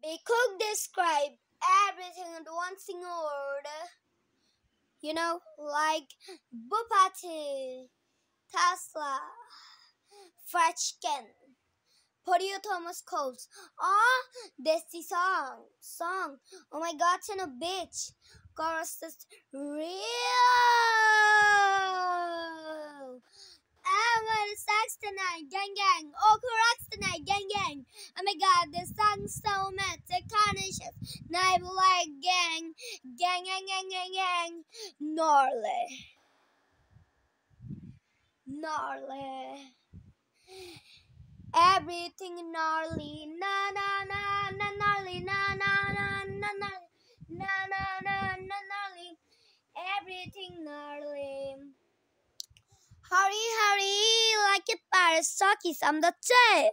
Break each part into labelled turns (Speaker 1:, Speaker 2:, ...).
Speaker 1: We could describe everything in one single word. Like Bupati, Tesla, Frenchkin, Podio Thomas Coles. Oh, Desi song. Oh my God, in a bitch. Chorus is real. I want sex tonight, gang. Oh, correct tonight, gang. Oh my God, this song's so romantic, carnation. Night like gang. Gnarly. Everything gnarly. Na na na na gnarly. Na na na na gnarly. Na na na na gnarly. Everything gnarly. Hurry, like a parasokis. I'm the chill.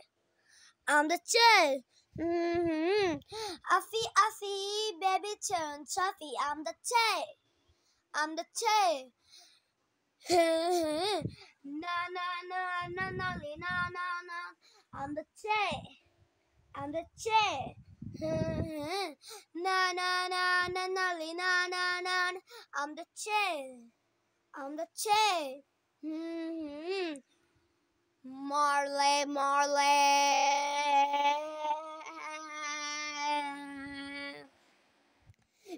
Speaker 1: Affy, baby turn chuffy. I'm the chill. Na na gnarly. Na. I'm the chill. Na gnarly. Na. I'm the chill. Marley.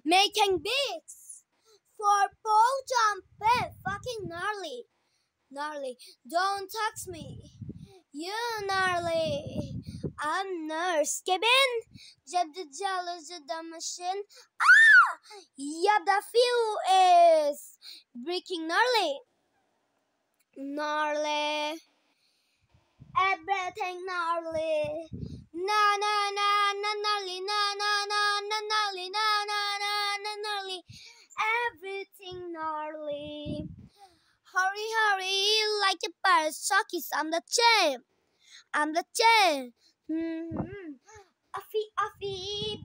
Speaker 1: Making beats for Paul Jump. Fucking gnarly. Don't touch me. You gnarly. I'm Nurse Kevin. Jab the jealous of the machine. Yeah, the feel is breaking gnarly. Everything gnarly. Na gnarly. Na gnarly. Everything gnarly. Hurry, like a parasokis. I'm the chill. Affy,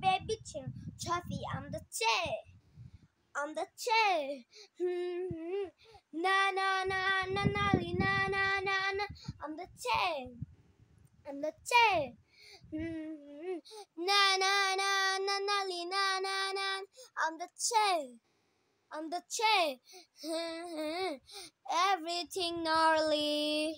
Speaker 1: baby chill. Chuffy, I'm the chill. Na gnarly. Na. I'm the chill. Na gnarly. Na. I'm the chill. Everything gnarly.